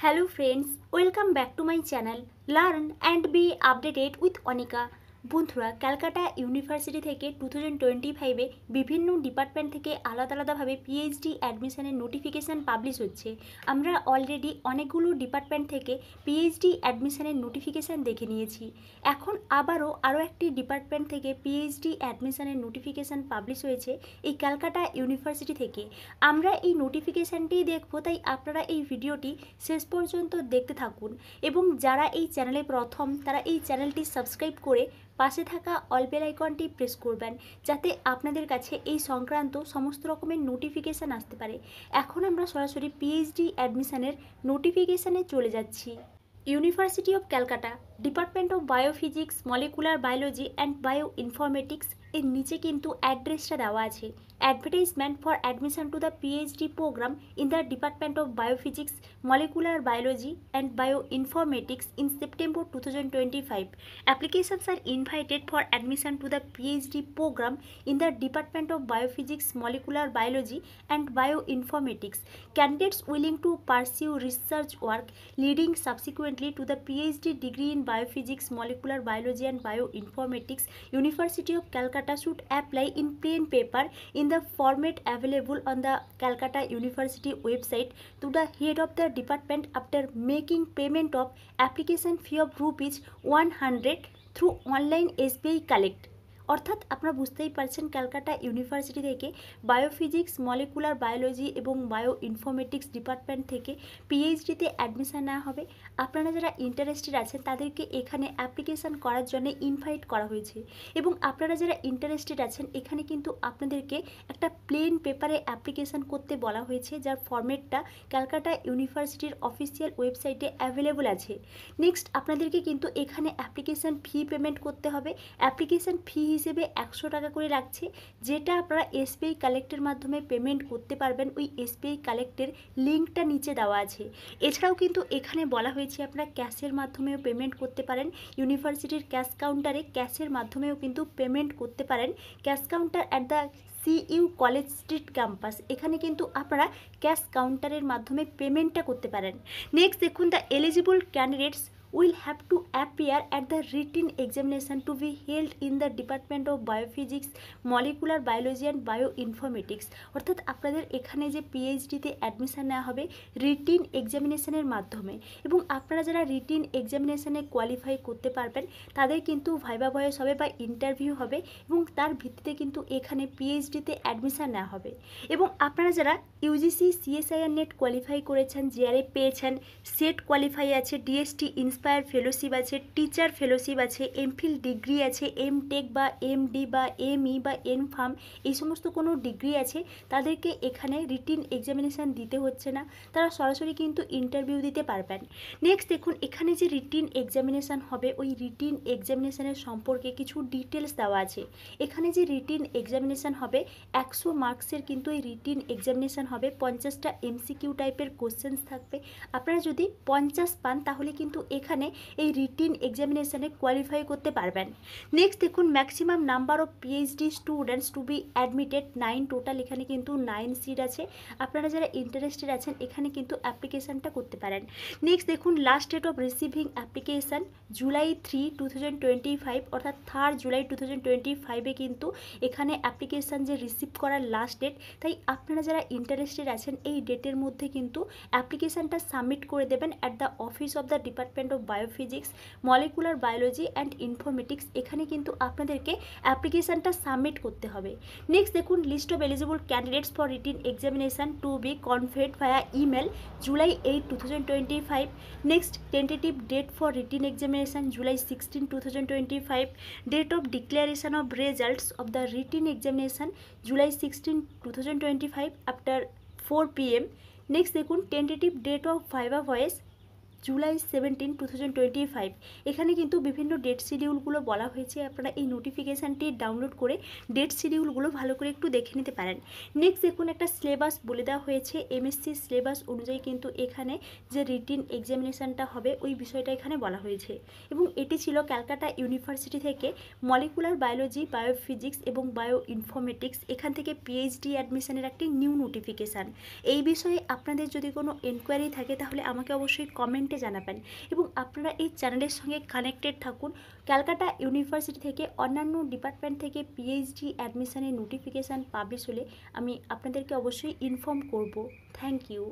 Hello friends, welcome back to my channel Learn and be updated with Anika। বন্ধুরা Calcutta university থেকে 2025-এ বিভিন্ন department থেকে আলাদাভাবে পিএইচডি অ্যাডমিশনের নোটিফিকেশান পাবলিশ হচ্ছে। আমরা অলরেডি অনেকগুলো ডিপার্টমেন্ট থেকে পিএইচডি অ্যাডমিশনের নোটিফিকেশান দেখে নিয়েছি। এখন আরও একটি ডিপার্টমেন্ট থেকে পিএইচডি অ্যাডমিশনের নোটিফিকেশান পাবলিশ হয়েছে এই ক্যালকাটা ইউনিভার্সিটি থেকে। আমরা এই নোটিফিকেশানটি দেখব, তাই আপনারা এই ভিডিওটি শেষ পর্যন্ত দেখতে থাকুন এবং যারা এই চ্যানেলে প্রথম তারা এই চ্যানেলটি সাবস্ক্রাইব করে পাশে থাকা অল বেল আইকনটি প্রেস করবেন, যাতে আপনাদের কাছে এই সংক্রান্ত সমস্ত রকমের নোটিফিকেশান আসতে পারে। এখন আমরা সরাসরি পিএইচডি অ্যাডমিশনের নোটিফিকেশানে চলে যাচ্ছি। University of Calcutta, department of biophysics, molecular biology and bioinformatics এর নিচে কিন্তু অ্যাড্রেসটা দেওয়া আছে। Advertisement for admission to the PhD programme in the department of biophysics, molecular biology and bioinformatics in September 2025. Applications are invited for admission to the PhD program in the Department of Biophysics, Molecular Biology and Bioinformatics. Candidates willing to pursue research work leading subsequently to the PhD degree in Biophysics, Molecular Biology and Bioinformatics, University of Calcutta should apply in plain paper in the format available on the Calcutta University website to the head of the department after making payment of application fee of rupees 100 through online SBI Collect। অর্থাৎ আপনারা বুঝতেই পারছেন Calcutta university থেকে biophysics, molecular biology এবং bio informatics department থেকে পিএইচডিতে admission নেওয়া হবে। আপনারা যারা ইন্টারেস্টেড আছেন তাদেরকে এখানে অ্যাপ্লিকেশান করার জন্য ইনভাইট করা হয়েছে এবং আপনারা যারা ইন্টারেস্টেড আছেন এখানে কিন্তু আপনাদেরকে একটা প্লেন পেপারে অ্যাপ্লিকেশান করতে বলা হয়েছে, যার ফরম্যাটটা ক্যালকাটা ইউনিভার্সিটির অফিসিয়াল ওয়েবসাইটে অ্যাভেলেবল আছে। নেক্সট আপনাদেরকে কিন্তু এখানে অ্যাপ্লিকেশান ফি পেমেন্ট করতে হবে। অ্যাপ্লিকেশান ফি হিসেবে 100 টাকা করে রাখছে, যেটা আপনারা এসবিআই কালেক্টের মাধ্যমে পেমেন্ট করতে পারবেন। ওই এসবিআই কালেক্টের লিঙ্কটা নিচে দেওয়া আছে। এছাড়াও কিন্তু এখানে বলা হয়েছে আপনারা ক্যাশের মাধ্যমেও পেমেন্ট করতে পারেন। ইউনিভার্সিটির ক্যাশ কাউন্টারে ক্যাশের মাধ্যমেও কিন্তু পেমেন্ট করতে পারেন। Cash counter at the CU college street campus, এখানে কিন্তু আপনারা ক্যাশ কাউন্টারের মাধ্যমে পেমেন্টটা করতে পারেন। নেক্সট দেখুন, the eligible candidates will have to appear at the written examination to be held in the Department of Biophysics, Molecular Biology and Bioinformatics। অর্থাৎ আপনাদের এখানে যে পিএইচডিতে অ্যাডমিশন নেওয়া হবে রিটিন এক্সামিনেশনের মাধ্যমে, এবং আপনারা যারা রিটিন এক্সামিনেশনে কোয়ালিফাই করতে পারবেন তাদের কিন্তু ভাইবা ভয়েস হবে বা ইন্টারভিউ হবে এবং তার ভিত্তিতে কিন্তু এখানে পিএইচডিতে অ্যাডমিশন নেওয়া হবে। এবং আপনারা যারা ইউজিসি সিএসআইআর নেট কোয়ালিফাই করেছেন, জিআরএ পেয়েছেন, সেট কোয়ালিফাই আছে, ডিএসটি ইন্সপায়ার ফেলোশিপ আছে, টিচার ফেলোশিপ আছে, এমফিল ডিগ্রি আছে, এমটেক বা এমডি বা এমই বা এমফার্ম এই সমস্ত কোনো ডিগ্রি আছে, তাদেরকে এখানে রিটিন এক্সামিনেশান দিতে হচ্ছে না, তারা সরাসরি কিন্তু ইন্টারভিউ দিতে পারবেন। নেক্সট দেখুন, এখানে যে রিটিন এক্সামিনেশান হবে ওই রিটিন এক্সামিনেশানের সম্পর্কে কিছু ডিটেলস দেওয়া আছে। এখানে যে রিটিন এক্সামিনেশান হবে 100 মার্কসের কিন্তু এই রিটিন এক্সামিনেশান হবে। 50টা এমসিকিউ টাইপের কোশ্চেন্স থাকবে। আপনারা যদি 50 পান তাহলে কিন্তু এখানে এই রিটিন এক্সামিনেশানে কোয়ালিফাই করতে পারবেন। নেক্সট দেখুন, maximum number of PhD students to be admitted 9 total, এখানে কিন্তু 9 সিট আছে। আপনারা যারা ইন্টারেস্টেড আছেন এখানে কিন্তু অ্যাপ্লিকেশানটা করতে পারেন। নেক্সট দেখুন, last date of receiving application July 3, 2025, অর্থাৎ 3 জুলাই 2025-এ কিন্তু এখানে অ্যাপ্লিকেশান যে রিসিভ করার লাস্ট ডেট। তাই আপনারা যারা ইন্টারেস্টেড আছেন এই ডেটের মধ্যে কিন্তু অ্যাপ্লিকেশানটা সাবমিট করে দেবেন at the office of the department of biophysics, molecular biology and informatics. এখানে কিন্তু আপনাদেরকে অ্যাপ্লিকেশানটা সাবমিট করতে হবে। নেক্সট দেখুন, list of eligible candidates for written examination to be conveyed via email July 8, 2025। Next, tentative date for written examination July 16, 2025। Date of declaration of results of the written examination July 16, 2025 after 4 PM। Next দেখুন, tentative date of viva voice July 17, 2025। এখানে কিন্তু বিভিন্ন date শিডিউলগুলো বলা হয়েছে, আপনারা এই নোটিফিকেশানটি download করে date শিডিউলগুলো ভালো করে একটু দেখে নিতে পারেন। নেক্সট দেখুন, একটা সিলেবাস বলে দেওয়া হয়েছে। এমএসসি সিলেবাস অনুযায়ী কিন্তু এখানে যে রিটিন এক্সামিনেশানটা হবে ওই বিষয়টা এখানে বলা হয়েছে। এবং এটি ছিল ক্যালকাটা ইউনিভার্সিটি থেকে মলিকুলার বায়োলজি, বায়োফিজিক্স এবং বায়ো ইনফরমেটিক্স এখান থেকে পিএইচডি অ্যাডমিশনের একটি নিউ নোটিফিকেশান। এই বিষয়ে আপনাদের যদি কোনো এনকোয়ারি থাকে তাহলে আমাকে অবশ্যই কমেন্টে জানাবেন এবং আপনারা এই চ্যানেলের সঙ্গে কানেক্টেড থাকুন। ক্যালকাটা ইউনিভার্সিটি থেকে অন্যান্য ডিপার্টমেন্ট থেকে পিএইচডি অ্যাডমিশনের নোটিফিকেশান পাবলিশ হলে আমি আপনাদেরকে অবশ্যই ইনফর্ম করব। Thank you.